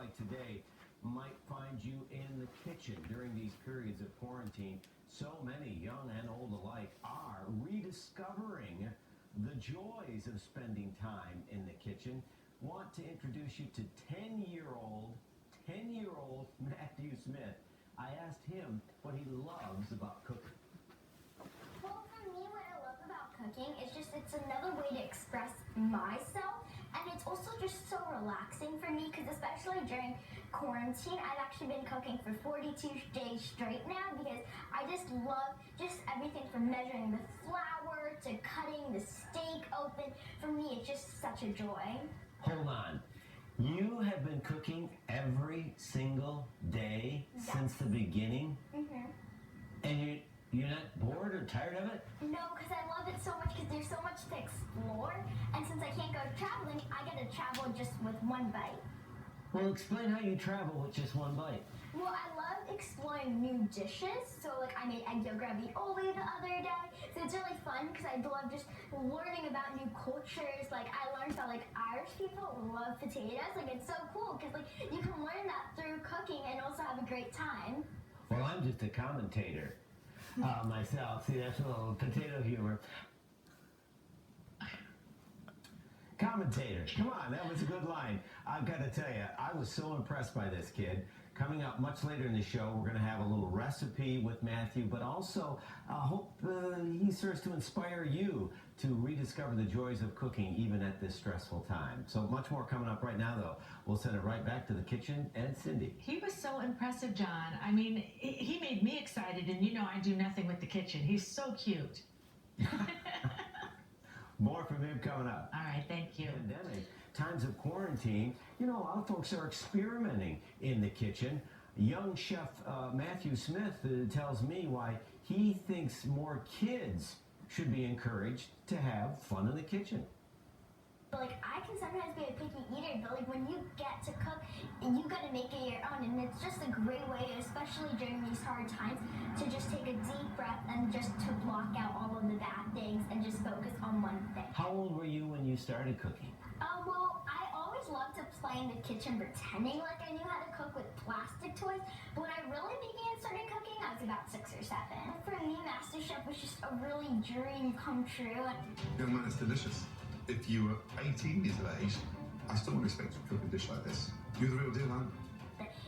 like today might find you in the kitchen during these periods of quarantine. So many, young and old alike, are rediscovering the joys of spending time in the kitchen. Want to introduce you to 10-year-old Matthew Smith. I asked him what he loves about cooking. Well, for me, what I love about cooking is just it's another way to express myself, and it's also just so relaxing for me because especially during quarantine, I've actually been cooking for 42 days straight now because I just love just everything from measuring the flour to cutting the steak open. For me, it's just such a joy. Hold on. You have been cooking every single day since the beginning? Mm-hmm. And you're not bored or tired of it? No, because I love it so much because there's so much to explore. And since I can't go traveling, I get to travel just with one bite. Well, explain how you travel with just one bite. Well, I love exploring new dishes. So, like, I made egg yolk ravioli the other day. So it's really fun because I love just learning about new cultures. Like, I learned that, like, Irish people love potatoes. Like, it's so cool because, like, you can learn that through cooking and also have a great time. Well, I'm just a commentator myself. See, that's a little potato humor. Commentator, come on, that was a good line. I've got to tell you, I was so impressed by this kid. Coming up much later in the show, we're going to have a little recipe with Matthew, but also hope he serves to inspire you to rediscover the joys of cooking even at this stressful time. So much more coming up right now, though. We'll send it right back to the kitchen and Cindy. He was so impressive, John. I mean, he made me excited, and you know I do nothing with the kitchen. He's so cute. More from him coming up. All right, thank you. Pandemic, times of quarantine, you know, a lot of folks are experimenting in the kitchen. Young chef Matthew Smith tells me why he thinks more kids should be encouraged to have fun in the kitchen. Like, I can sometimes be a picky eater, but like when you get to cook, you gotta make it your own, and it's just a great way, especially during these hard times, to just take a deep breath and just to block out all of the bad things and just focus on one thing. How old were you when you started cooking? Well, I always loved to play in the kitchen pretending like I knew how to cook with plastic toys, but when I really started cooking, I was about 6 or 7. For me, MasterChef was just a really dream come true. Young man, it's delicious. If you were 18 years of age, I still wouldn't expect you to cook a dish like this. You're the real deal, man.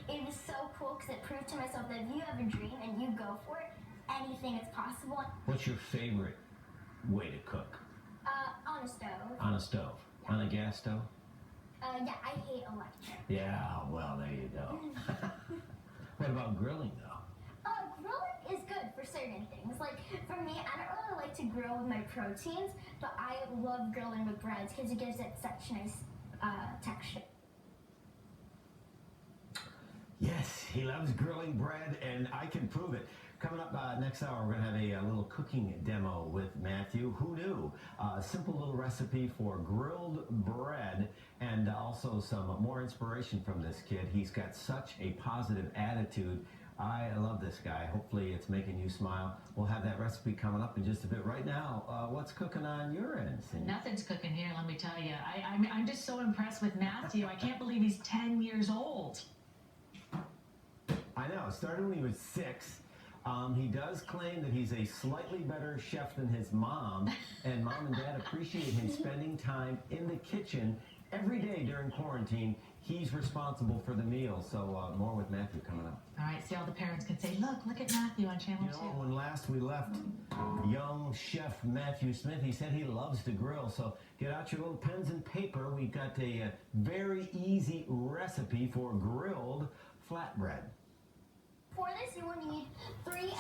It was so cool because it proved to myself that if you have a dream and you go for it, anything is possible. What's your favorite way to cook? On a stove. On a stove? Yeah. On a gas stove? Yeah, I hate electric. Yeah, well, there you go. What about grilling, though? Grilling is good for certain things. Like, for me, I don't really like to grill with my proteins, but I love grilling with breads because it gives it such nice texture. Yes, he loves grilling bread, and I can prove it. Coming up next hour, we're going to have a little cooking demo with Matthew. Who knew? A simple little recipe for grilled bread, and also some more inspiration from this kid. He's got such a positive attitude. I love this guy. Hopefully it's making you smile. We'll have that recipe coming up in just a bit. Right now, what's cooking on your end, Cindy? Nothing's cooking here, let me tell you. I'm just so impressed with Matthew. I can't believe he's 10 years old. I know. It started when he was 6. He does claim that he's a slightly better chef than his mom, and mom and dad appreciate him spending time in the kitchen every day during quarantine. He's responsible for the meal. So more with Matthew coming up. All right, see, all the parents can say, look at Matthew on Channel 2. When last we left young chef Matthew Smith, he said he loves to grill. So get out your little pens and paper. We've got a very easy recipe for grilled flatbread. For this, you will need 3.5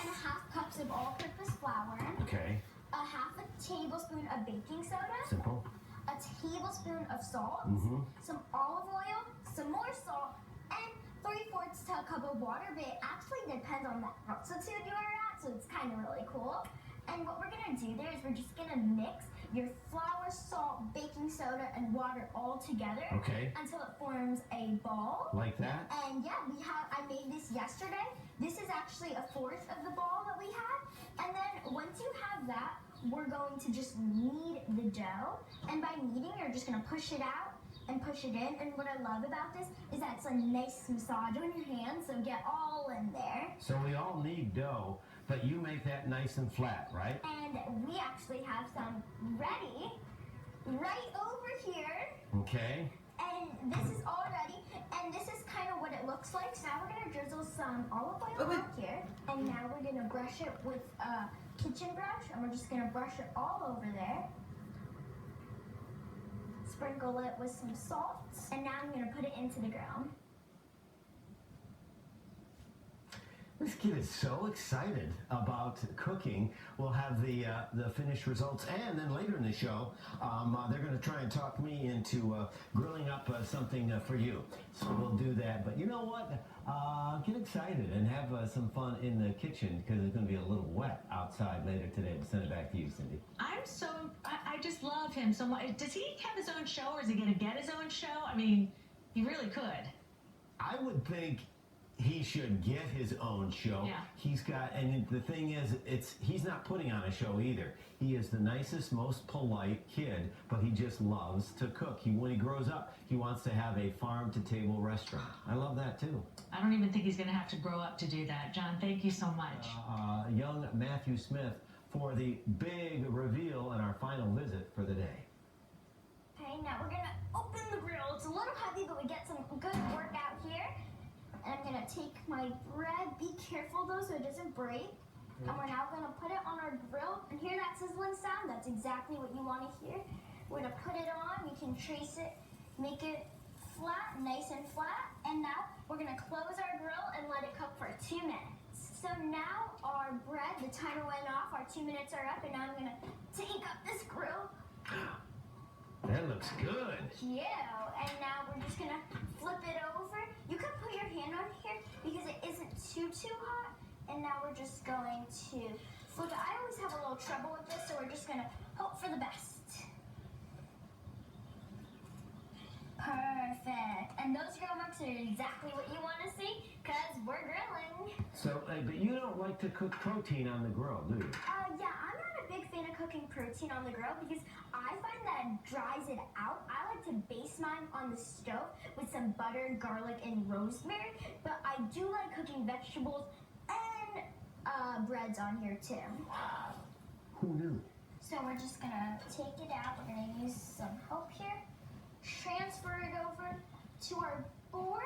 cups of all-purpose flour. Okay. A half a tablespoon of baking soda. Simple. A tablespoon of salt. Some olive oil. Some more salt. And 3/4 cup of water. But it actually depends on the altitude you are at, so it's kind of really cool. And what we're going to do there is we're just going to mix your flour, salt, baking soda, and water all together. Okay. Until it forms a ball. Like that? And yeah, I made this yesterday. This is actually 1/4 of the ball that we had. And then once you have that, we're going to just knead the dough. And by kneading, you're just going to push it out and push it in. And what I love about this is that it's gets a nice massage on your hands, so get all in there. So we all need dough, but you make that nice and flat, right? And we actually have some ready right over here. Okay. And this is all ready, and this is kind of what it looks like. So now we're gonna drizzle some olive oil on here, and now we're gonna brush it with a kitchen brush, and we're just gonna brush it all over there. Sprinkle it with some salt, and now I'm gonna put it into the grill. This kid is so excited about cooking. We'll have the finished results, and then later in the show, they're going to try and talk me into grilling up something for you. So we'll do that. But you know what? Get excited and have some fun in the kitchen, because it's going to be a little wet outside later today. We'll send it back to you, Cindy. I just love him so much. Does he have his own show, or is he going to get his own show? I mean, he really could. I would think he should get his own show. Yeah. He's got, and the thing is, he's not putting on a show either. He is the nicest, most polite kid, but he just loves to cook. When he grows up, he wants to have a farm-to-table restaurant. I love that too. I don't even think he's going to have to grow up to do that. John, thank you so much. Young Matthew Smith for the big reveal and our final visit for the day. Okay, now we're gonna open the grill. It's a little heavy, but we get some good work out here. And I'm gonna take my bread. Be careful though, so it doesn't break. And we're now gonna put it on our grill. And hear that sizzling sound? That's exactly what you want to hear. We're gonna put it on. We can trace it, make it flat, nice and flat. And now we're gonna close our grill and let it cook for 2 minutes. So now our bread, the timer went off. Our 2 minutes are up, and now I'm gonna take up this grill. That looks good. Yeah, and now we're just gonna flip it over. You can put your hand on here because it isn't too hot. And now we're just going to flip it. I always have a little trouble with this, so we're just gonna hope for the best. Perfect. And those grill marks are exactly what you want to see, because we're grilling. So, but you don't like to cook protein on the grill, do you? Yeah, I'm not a big fan of cooking protein on the grill because I find that it dries it out. I like to baste mine on the stove with some butter, garlic, and rosemary. But I do like cooking vegetables and breads on here too. Wow. Who knew? So we're just gonna take it out. We're gonna use some help here. Transfer it over to our board.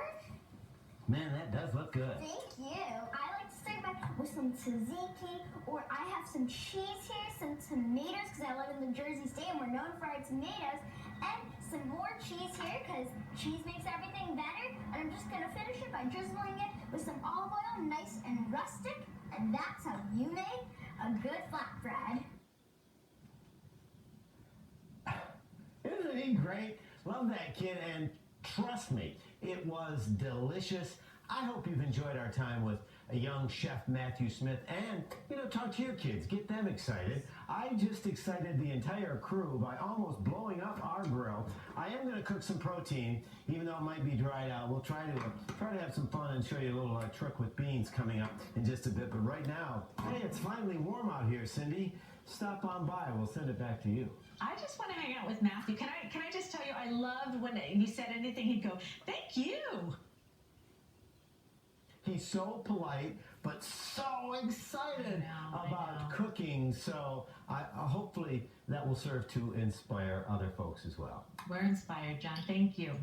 Man, that does look good. Thank you. I like to start back with some tzatziki, or I have some cheese here, some tomatoes, because I live in the Jersey state and we're known for our tomatoes, and some more cheese here, because cheese makes everything better. And I'm just gonna finish it by drizzling it with some olive oil, nice and rustic, and that's how you make a good flatbread. Isn't he great? Love that kid, and trust me, it was delicious. I hope you've enjoyed our time with a young chef, Matthew Smith, and, talk to your kids, get them excited. I just excited the entire crew by almost blowing up our grill. I am going to cook some protein, even though it might be dried out. We'll try to have some fun and show you a little trick with beans coming up in just a bit. But right now, hey, it's finally warm out here, Cindy. Stop on by. We'll send it back to you. I just want to hang out with Matthew. Can I just tell you, I loved when you said anything, he'd go, "Thank you." He's so polite, but so excited about cooking. So hopefully that will serve to inspire other folks as well. We're inspired, John. Thank you.